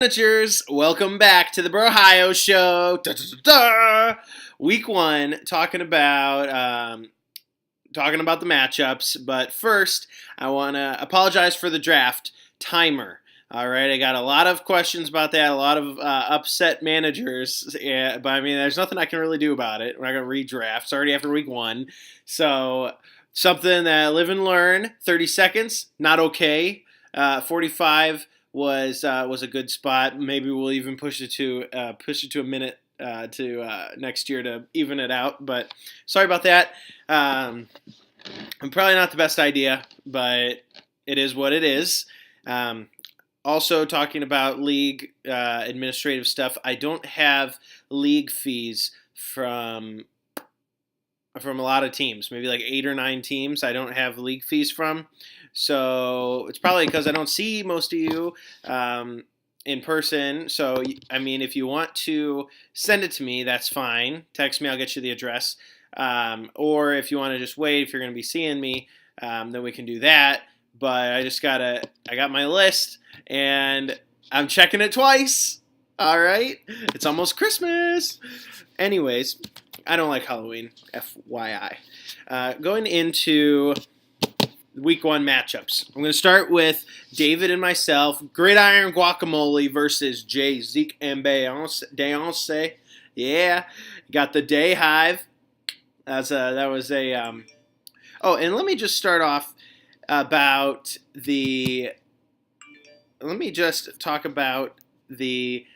Managers, welcome back to the BROhio show. Da, da, da, da. Week 1, talking about the matchups. But first, I want to apologize for the draft timer. All right, I got a lot of questions about that, a lot of upset managers, but I mean, there's nothing I can really do about it. We're not going to redraft. It's already after week 1, so something that live and learn. 30 seconds, not okay. 45 was a good spot. Maybe we'll even push it to a minute to next year to even it out. But sorry about that. Probably not the best idea, but it is what it is. Also, talking about league administrative stuff, I don't have league fees from a lot of teams, maybe like 8 or 9 teams. I don't have league fees from, so it's probably because I don't see most of you in person. So I mean, if you want to send it to me, that's fine. Text me, I'll get you the address. Or if you want to just wait, if you're going to be seeing me, then we can do that. But I got my list, and I'm checking it twice. All right, it's almost Christmas. Anyways, I don't like Halloween, FYI. Going into week 1 matchups, I'm going to start with David and myself. Gridiron Guacamole versus Zeke and Beyonce. Yeah, got the Day Hive. That was a. Oh, and let me just start off about the. Let me just talk about the.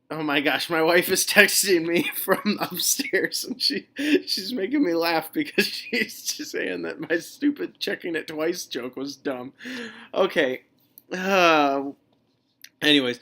Oh my gosh, my wife is texting me from upstairs, and she's making me laugh because she's just saying that my stupid checking it twice joke was dumb. Okay. Anyways,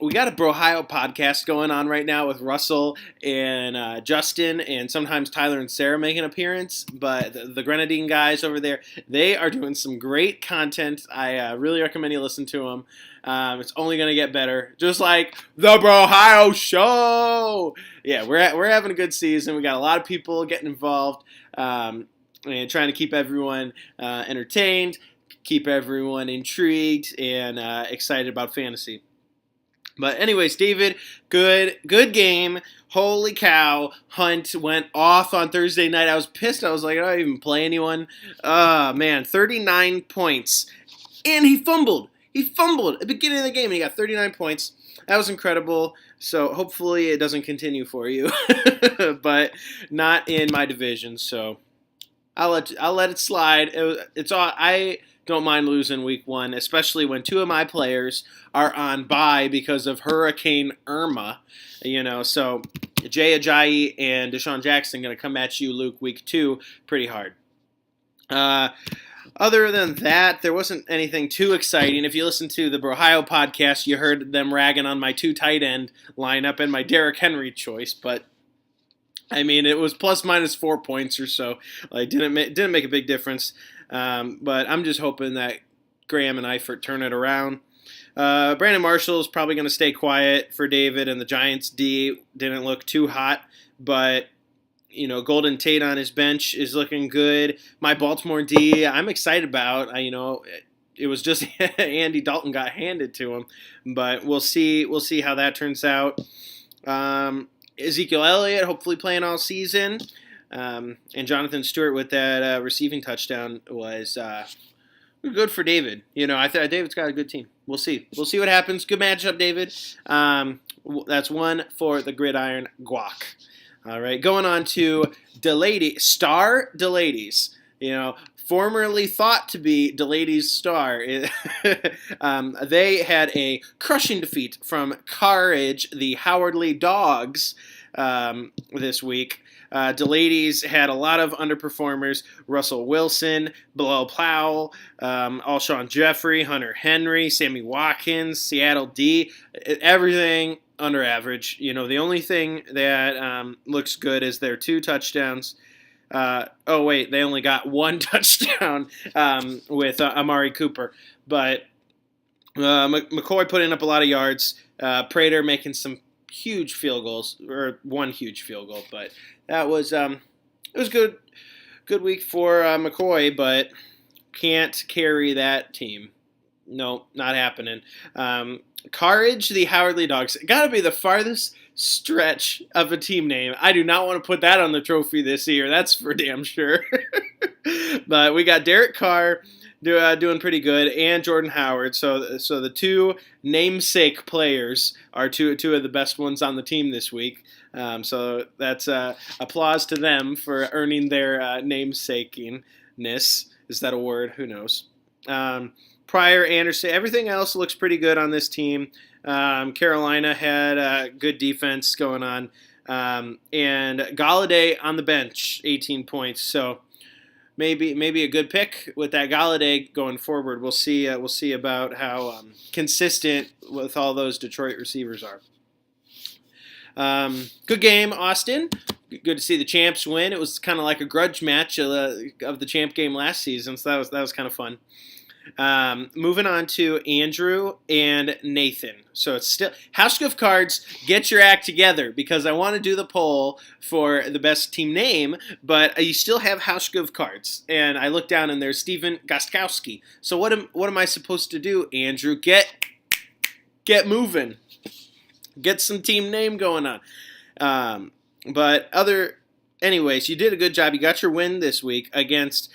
we got a BROhio podcast going on right now with Russell and Justin, and sometimes Tyler and Sarah make an appearance. But the Grenadine guys over there, they are doing some great content. I really recommend you listen to them. It's only going to get better, just like the BROhio show. Yeah, we're having a good season. We got a lot of people getting involved and trying to keep everyone entertained, keep everyone intrigued and excited about fantasy. But anyways, David, good game. Holy cow. Hunt went off on Thursday night. I was pissed. I was like, I don't even play anyone. Man, 39 points. And he fumbled. He fumbled at the beginning of the game, and he got 39 points. That was incredible. So hopefully it doesn't continue for you. But not in my division, so I'll let it slide. It's all I don't mind losing week 1, especially when 2 of my players are on bye because of Hurricane Irma. So Jay Ajayi and Deshaun Jackson going to come at you, Luke, week 2 pretty hard. Other than that, there wasn't anything too exciting. If you listen to the BROhio podcast, you heard them ragging on my 2 tight end lineup and my Derrick Henry choice, but I mean, it was plus minus 4 points or so. Like, didn't make a big difference. But I'm just hoping that Graham and Eifert turn it around. Brandon Marshall is probably going to stay quiet for David, and the Giants D didn't look too hot. But, Golden Tate on his bench is looking good. My Baltimore D, I'm excited about. It was just Andy Dalton got handed to him. But we'll see how that turns out. Ezekiel Elliott hopefully playing all season, and Jonathan Stewart with that receiving touchdown was good for David. I thought David's got a good team. We'll see what happens. Good matchup, David. That's 1 for the Gridiron Guac. All right, going on to Star DeLadies. Formerly thought to be DeLadies Star. They had a crushing defeat from Carriage, the Howardly Dogs, this week. DeLadies had a lot of underperformers. Russell Wilson, Bilal Powell, Alshon Jeffrey, Hunter Henry, Sammy Watkins, Seattle D. Everything under average. The only thing that looks good is their 2 touchdowns. They only got 1 touchdown with Amari Cooper. But McCoy putting up a lot of yards. Prater making some huge field goals, or 1 huge field goal. But that was it was good week for McCoy, but can't carry that team. No, not happening. Courage, the Howardly Dogs. Got to be the farthest stretch of a team name. I do not want to put that on the trophy this year. That's for damn sure. But we got Derek Carr doing pretty good, and Jordan Howard. So the two namesake players are two of the best ones on the team this week. So that's applause to them for earning their namesakiness. Is that a word? Who knows? Pryor, Anderson, everything else looks pretty good on this team. Carolina had good defense going on. And Galladay on the bench, 18 points. So maybe a good pick with that Galladay going forward. We'll see about how consistent with all those Detroit receivers are. Good game, Austin. Good to see the champs win. It was kind of like a grudge match of the champ game last season, so that was kind of fun. Moving on to Andrew and Nathan. So it's still House of Cards. Get your act together because I want to do the poll for the best team name, but you still have House of Cards. And I look down and there's Steven Gostkowski. So what am I supposed to do, Andrew? Get moving. Get some team name going on. Anyways, you did a good job. You got your win this week against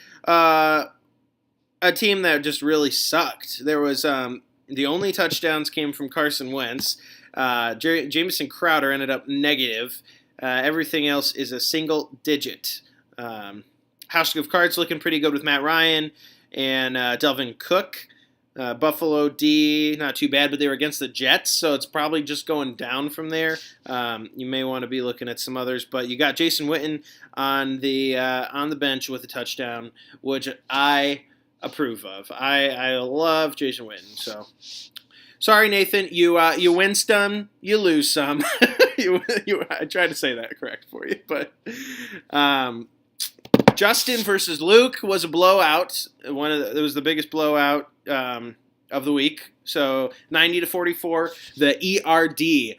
a team that just really sucked. There was the only touchdowns came from Carson Wentz. Jamison Crowder ended up negative. Everything else is a single digit. House of Cards looking pretty good with Matt Ryan and Delvin Cook. Buffalo D, not too bad, but they were against the Jets, so it's probably just going down from there. You may want to be looking at some others, but you got Jason Witten on the bench with a touchdown, which I approve of. I love Jason Witten. So, sorry, Nathan, you win some, you lose some. I tried to say that correct for you, but. Justin versus Luke was a blowout. It was the biggest blowout of the week. So 90-44. The ERD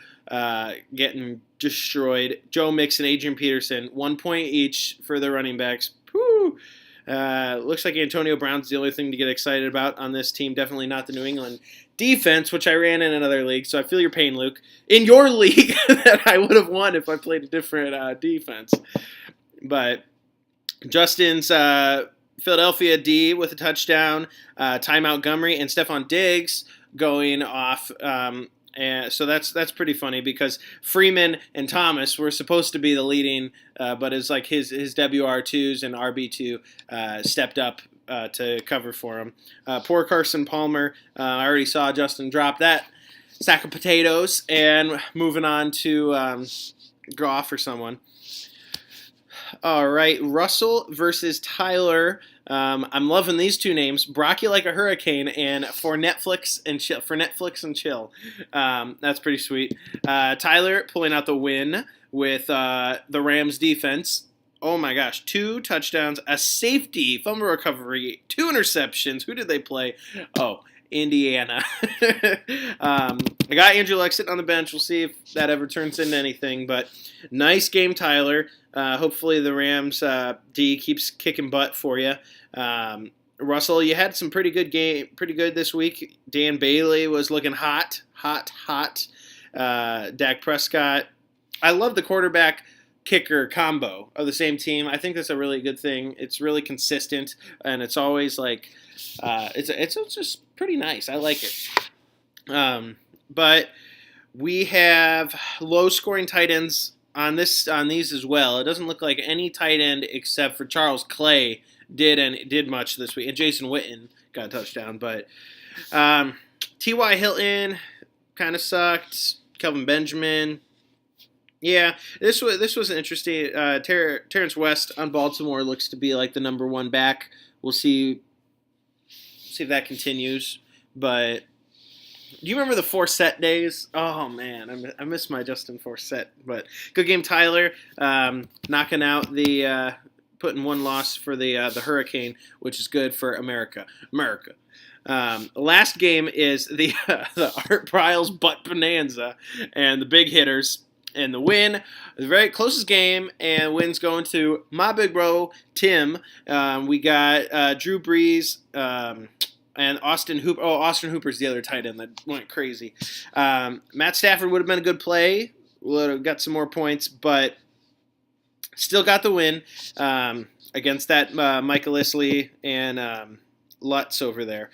getting destroyed. Joe Mixon, Adrian Peterson, 1 point each for the running backs. Whew. Looks like Antonio Brown's the only thing to get excited about on this team. Definitely not the New England defense, which I ran in another league. So I feel your pain, Luke. In your league that I would have won if I played a different defense. But Justin's Philadelphia D with a touchdown, Ty Montgomery and Stephon Diggs going off. And so that's pretty funny because Freeman and Thomas were supposed to be the leading, but it's like his WR2s and RB2 stepped up to cover for him. Poor Carson Palmer. I already saw Justin drop that sack of potatoes, and moving on to Goff or someone. All right, Russell versus Tyler. I'm loving these two names, Brock You Like a Hurricane and For Netflix and Chill. That's pretty sweet. Tyler pulling out the win with the Rams defense. Oh my gosh, 2 touchdowns, a safety, fumble recovery, 2 interceptions. Who did they play? Oh, Indiana. I got Andrew Luck sitting on the bench. We'll see if that ever turns into anything. But nice game, Tyler. Hopefully the Rams D keeps kicking butt for you. Russell, you had some pretty good this week. Dan Bailey was looking hot. Dak Prescott. I love the quarterback kicker combo of the same team. I think that's a really good thing. It's really consistent, and it's always like it's just pretty nice. I like it. But we have low-scoring tight ends on these as well. It doesn't look like any tight end except for Charles Clay did much this week, and Jason Witten got a touchdown. But T.Y. Hilton kind of sucked. Kelvin Benjamin. Yeah, this was interesting. Terrence West on Baltimore looks to be like the number 1 back. We'll see if that continues. But do you remember the Forsett days? Oh man, I miss my Justin Forsett. But good game, Tyler. Knocking out the putting 1 loss for the Hurricane, which is good for America. Last game is the Art Briles Butt Bonanza and the big hitters. And the win, the very closest game, and win's going to my big bro, Tim. We got Drew Brees, And Austin Hooper. Oh, Austin Hooper's the other tight end that went crazy. Matt Stafford would have been a good play. Would have got some more points, but still got the win against that Michael Isley and Lutz over there.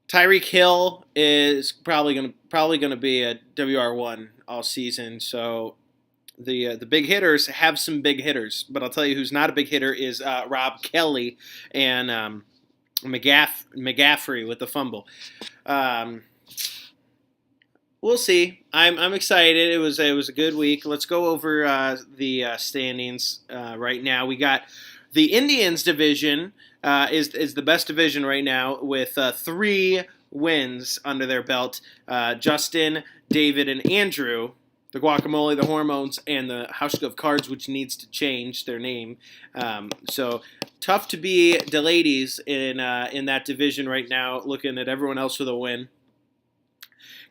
Tyreek Hill is probably gonna be a WR1 all season. So the big hitters have some big hitters, but I'll tell you who's not a big hitter is Rob Kelly and McGaffrey with the fumble. We'll see. I'm excited. It was a good week. Let's go over the standings right now. We got the Indians division is the best division right now with 3 wins under their belt. Justin, David, and Andrew, the Guacamole, the Hormones, and the House of Cards, which needs to change their name. So tough to be the ladies in that division right now. Looking at everyone else with a win.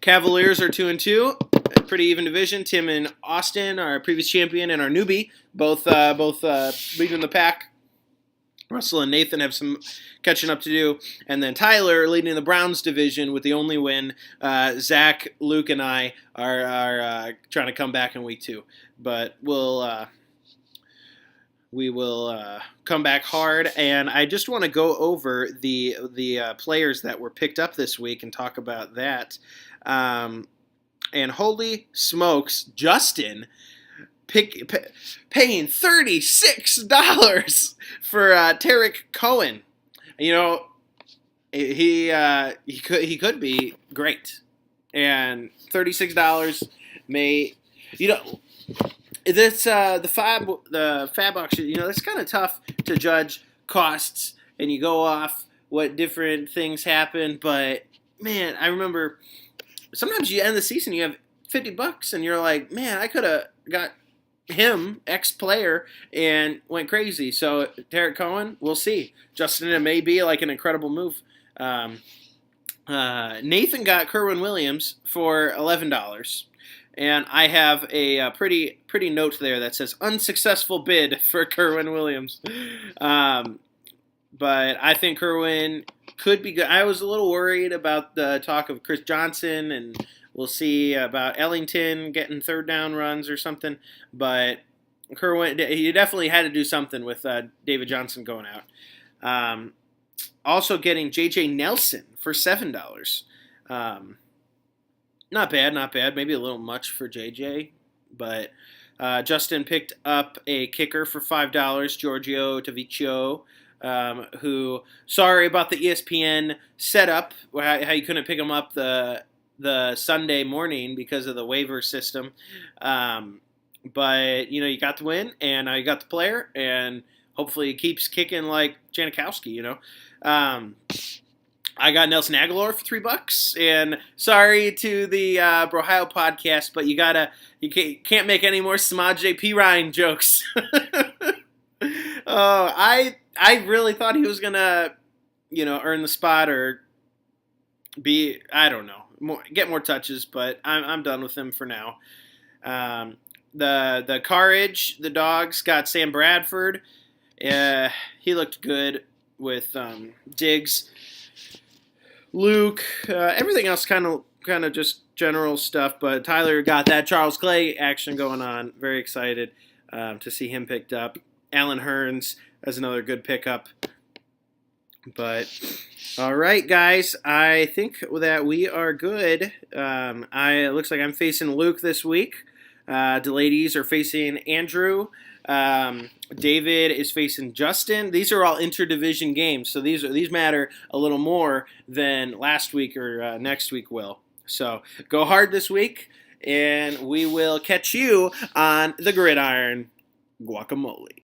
Cavaliers are 2-2. Pretty even division. Tim and Austin, our previous champion, and our newbie, both leading the pack. Russell and Nathan have some catching up to do. And then Tyler leading the Browns division with the only win. Zach, Luke, and I are trying to come back in week 2. But we will come back hard. And I just want to go over the players that were picked up this week and talk about that. And holy smokes, Justin paying $36 for Tarek Cohen. You know, he could be great, and $36 may, you know, this the fab auction. You know, it's kind of tough to judge costs, and you go off what different things happen. But man, I remember sometimes you end the season, you have $50, and you're like, man, I could have got him, ex-player, and went crazy. So Tarek Cohen, we'll see. Justin, it may be like an incredible move. Nathan got Kerwin Williams for $11, and I have a pretty note there that says unsuccessful bid for Kerwin Williams. But I think Kerwin could be good. I was a little worried about the talk of Chris Johnson, and we'll see about Ellington getting third down runs or something. But Kerwin, he definitely had to do something with David Johnson going out. Also getting J.J. Nelson for $7. Not bad. Maybe a little much for J.J., but Justin picked up a kicker for $5, Giorgio Taviccio, who, sorry about the ESPN setup, how you couldn't pick him up the Sunday morning because of the waiver system. But, you know, you got the win, and you got the player, and hopefully he keeps kicking like Janikowski, you know. I got Nelson Aguilar for $3, and sorry to the BROhio podcast, but you can't make any more Samaje Perine jokes. Oh, I really thought he was gonna, you know, earn the spot or be, I don't know, get more touches, but I'm done with him for now. The Carriage, the Dogs got Sam Bradford. He looked good with Diggs. Luke, everything else kind of just general stuff, but Tyler got that Charles Clay action going on. Very excited to see him picked up. Alan Hearns as another good pickup. But all right, guys, I think that we are good. It looks like I'm facing Luke this week. The ladies are facing Andrew. David is facing Justin. These are all interdivision games, so these matter a little more than last week or next week will. So go hard this week, and we will catch you on the gridiron. Guacamole.